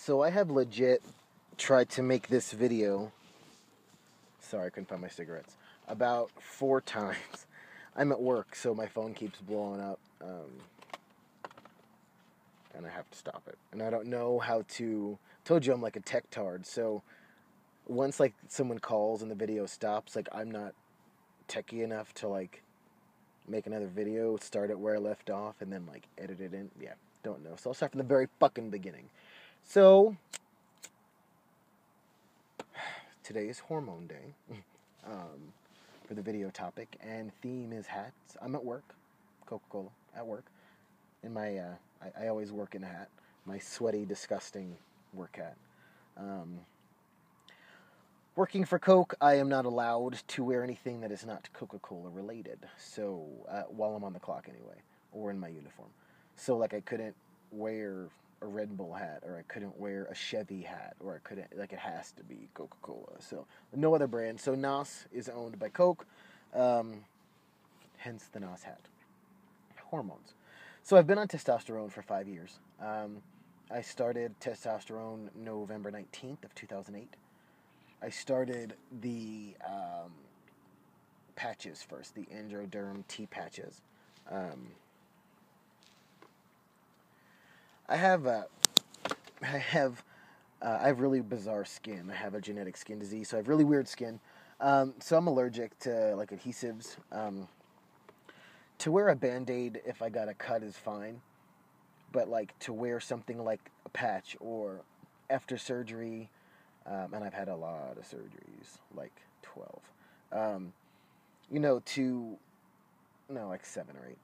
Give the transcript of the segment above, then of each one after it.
So I have legit tried to make this video. Sorry, I couldn't find my cigarettes. About 4 times. I'm at work, so my phone keeps blowing up. And I have to stop it. And I don't know how to... Told you I'm like a tech tard, so once like someone calls and the video stops, like I'm not techie enough to like make another video, start it where I left off, and then like edit it in. Yeah, don't know. So I'll start from the very fucking beginning. So today is Hormone Day for the video topic, and theme is hats. I'm at work, Coca-Cola, at work. In my, I always work in a hat. My sweaty, disgusting work hat. Working for Coke, I am not allowed to wear anything that is not Coca-Cola related. So, while I'm on the clock anyway, or in my uniform. So, like, I couldn't wear a Red Bull hat, or I couldn't wear a Chevy hat, or I couldn't, like, it has to be Coca-Cola. So, no other brand. So, NOS is owned by Coke, hence the NOS hat. Hormones. So, I've been on testosterone for 5 years. I started testosterone November 19th of 2008. I started the patches first, the Androderm T patches. I have really bizarre skin. I have a genetic skin disease, so I have really weird skin. So I'm allergic to like adhesives. To wear a Band-Aid if I got a cut is fine, but like to wear something like a patch or after surgery. And I've had a lot of surgeries, like 12. Like 7 or 8.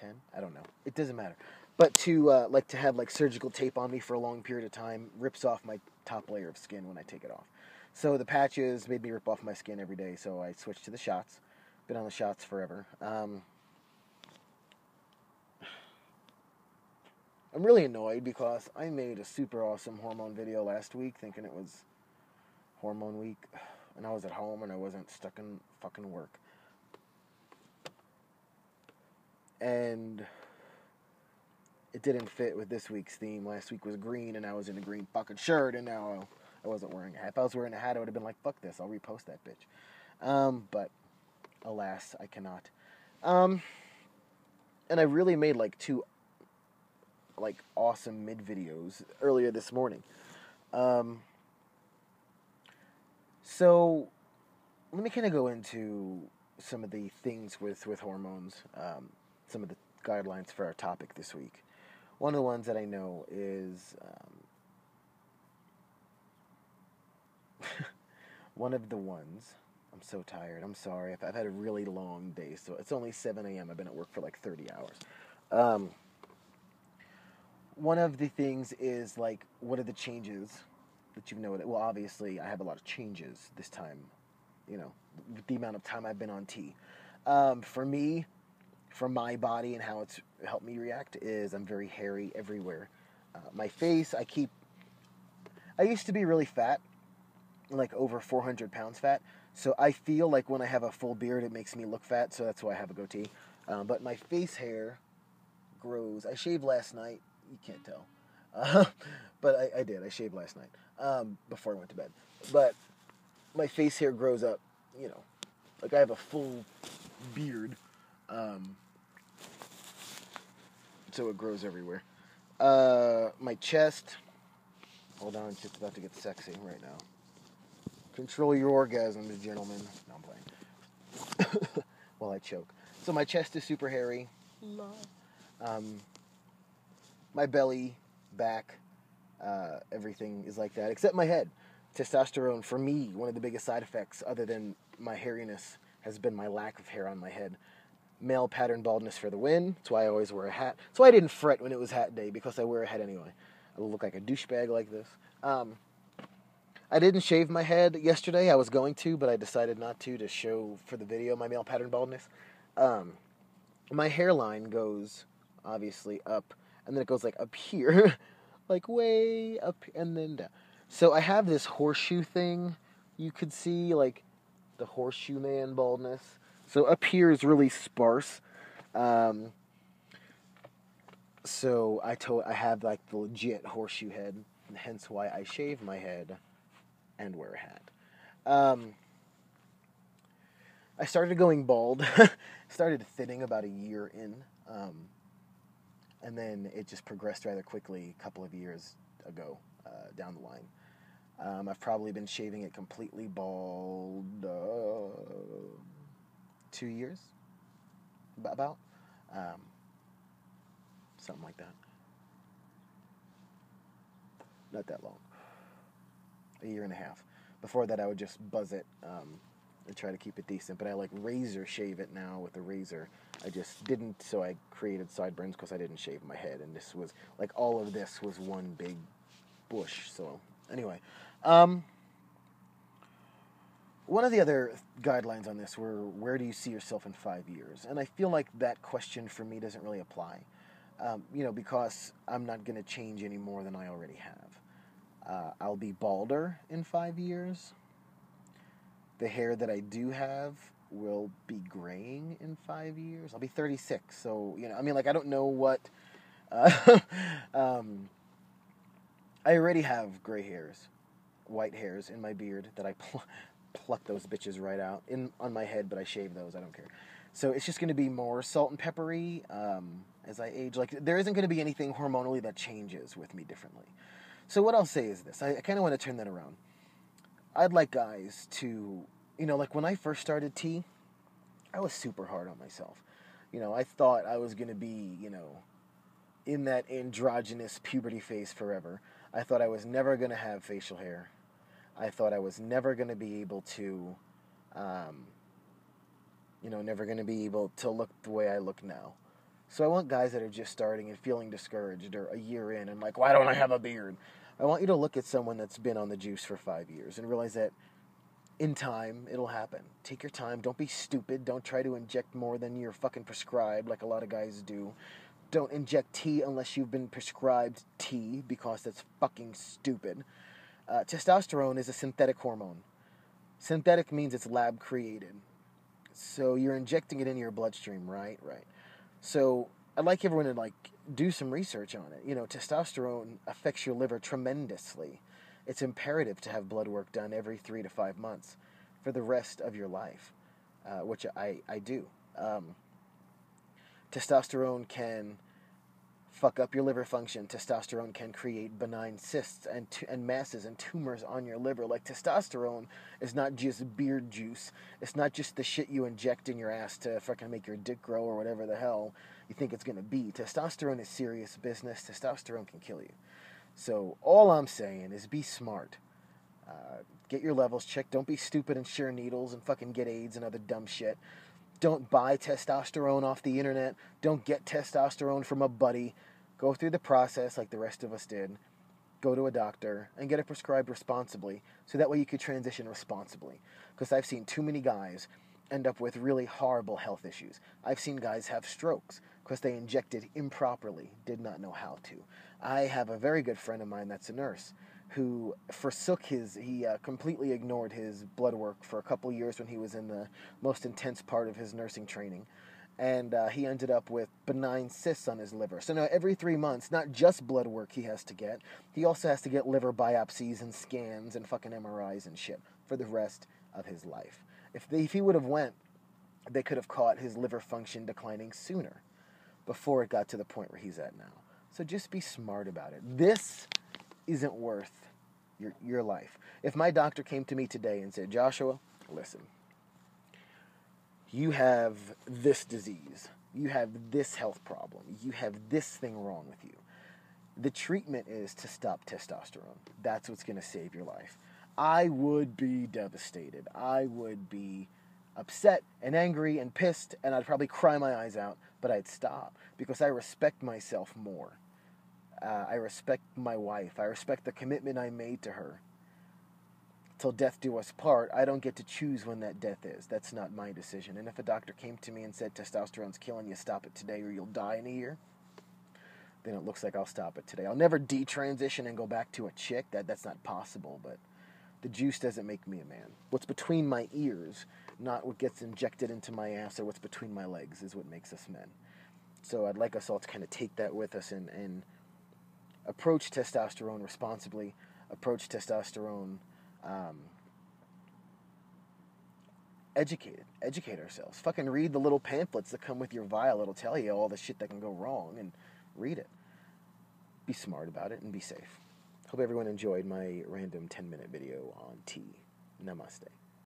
10? I don't know. It doesn't matter. But to have like surgical tape on me for a long period of time rips off my top layer of skin when I take it off. So the patches made me rip off my skin every day, so I switched to the shots. Been on the shots forever. I'm really annoyed because I made a super awesome hormone video last week thinking it was hormone week, and I was at home and I wasn't stuck in fucking work. And it didn't fit with this week's theme. Last week was green and I was in a green fucking shirt, and now I wasn't wearing a hat. If I was wearing a hat, I would have been like, fuck this, I'll repost that bitch. But alas, I cannot. And I really made like 2 like awesome mid videos earlier this morning. So let me kind of go into some of the things with hormones, some of the guidelines for our topic this week. One of the ones that I know is one of the ones. I'm so tired. I'm sorry. I've had a really long day, so it's only 7 a.m. I've been at work for like 30 hours. One of the things is, like, what are the changes that you've noted? Well, obviously, I have a lot of changes this time, with the amount of time I've been on T. For me, for my body and how it's helped me react is I'm very hairy everywhere. My face, I used to be really fat, like over 400 pounds fat, so I feel like when I have a full beard, it makes me look fat, so that's why I have a goatee. But my face hair grows. I shaved last night. You can't tell. But I did. I shaved last night before I went to bed. But my face hair grows up, like I have a full beard. So it grows everywhere. My chest. Hold on, it's about to get sexy right now. Control your orgasms, gentlemen. No, I'm playing. While I choke. So my chest is super hairy. My belly, back, everything is like that, except my head. Testosterone, for me, one of the biggest side effects, other than my hairiness, has been my lack of hair on my head. Male pattern baldness for the win. That's why I always wear a hat. That's why I didn't fret when it was hat day, because I wear a hat anyway. I look like a douchebag like this. I didn't shave my head yesterday. I was going to, but I decided not to show for the video my male pattern baldness. My hairline goes, obviously, up, and then it goes, like, up here, like, way up, and then down. So I have this horseshoe thing, you could see, like, the horseshoe man baldness. So up here is really sparse. So I have like the legit horseshoe head, and hence why I shave my head and wear a hat. Um, I started going bald, started thinning about a year in, and then it just progressed rather quickly a couple of years ago down the line. I've probably been shaving it completely bald 2 years, about um, something like that. Not that long, a year and a half. Before that, I would just buzz it and try to keep it decent. But I like razor shave it now with a razor. I just didn't, so I created sideburns because I didn't shave my head, and this was like all of this was one big bush. So anyway, um, one of the other guidelines on this were where do you see yourself in 5 years, and I feel like that question for me doesn't really apply. Because I'm not going to change any more than I already have. I'll be balder in 5 years. The hair that I do have will be graying in 5 years. I'll be 36, so I don't know what. Uh, um, I already have gray hairs, white hairs in my beard that I pluck those bitches right out on my head, but I shave those. I don't care. So it's just going to be more salt and peppery as I age. Like there isn't going to be anything hormonally that changes with me differently. So what I'll say is this: I kind of want to turn that around. I'd like guys to, like when I first started tea, I was super hard on myself. I thought I was going to be, in that androgynous puberty phase forever. I thought I was never going to have facial hair. I thought I was never going to be able to, never going to be able to look the way I look now. So I want guys that are just starting and feeling discouraged or a year in and like, why don't I have a beard? I want you to look at someone that's been on the juice for 5 years and realize that in time, it'll happen. Take your time. Don't be stupid. Don't try to inject more than you're fucking prescribed like a lot of guys do. Don't inject tea unless you've been prescribed tea because that's fucking stupid. Testosterone is a synthetic hormone. Synthetic means it's lab created. So you're injecting it into your bloodstream, right? Right. So I'd like everyone to do some research on it. Testosterone affects your liver tremendously. It's imperative to have blood work done every 3 to 5 months for the rest of your life, which I do. Testosterone can fuck up your liver function. Testosterone can create benign cysts and masses and tumors on your liver. Like, testosterone is not just beard juice. It's not just the shit you inject in your ass to fucking make your dick grow or whatever the hell you think it's going to be. Testosterone is serious business. Testosterone can kill you. So all I'm saying is be smart. Get your levels checked. Don't be stupid and share needles and fucking get AIDS and other dumb shit. Don't buy testosterone off the internet. Don't get testosterone from a buddy. Go through the process like the rest of us did. Go to a doctor and get it prescribed responsibly so that way you could transition responsibly. Because I've seen too many guys end up with really horrible health issues. I've seen guys have strokes because they injected improperly, did not know how to. I have a very good friend of mine that's a nurse who he completely ignored his blood work for a couple of years when he was in the most intense part of his nursing training. And he ended up with benign cysts on his liver. So now every 3 months, not just blood work he has to get, he also has to get liver biopsies and scans and fucking MRIs and shit for the rest of his life. If he would have went, they could have caught his liver function declining sooner before it got to the point where he's at now. So just be smart about it. This isn't worth your life. If my doctor came to me today and said, Joshua, listen, you have this disease, you have this health problem, you have this thing wrong with you. The treatment is to stop testosterone. That's what's going to save your life. I would be devastated. I would be upset and angry and pissed, and I'd probably cry my eyes out, but I'd stop because I respect myself more. I respect my wife. I respect the commitment I made to her. Till death do us part. I don't get to choose when that death is. That's not my decision. And if a doctor came to me and said testosterone's killing you, stop it today or you'll die in a year, then it looks like I'll stop it today. I'll never detransition and go back to a chick. That's not possible, but the juice doesn't make me a man. What's between my ears, not what gets injected into my ass or what's between my legs, is what makes us men. So I'd like us all to kind of take that with us and approach testosterone responsibly, approach testosterone educate ourselves. Fucking read the little pamphlets that come with your vial. It'll tell you all the shit that can go wrong, and read it. Be smart about it and be safe. Hope everyone enjoyed my random 10-minute video on tea. Namaste.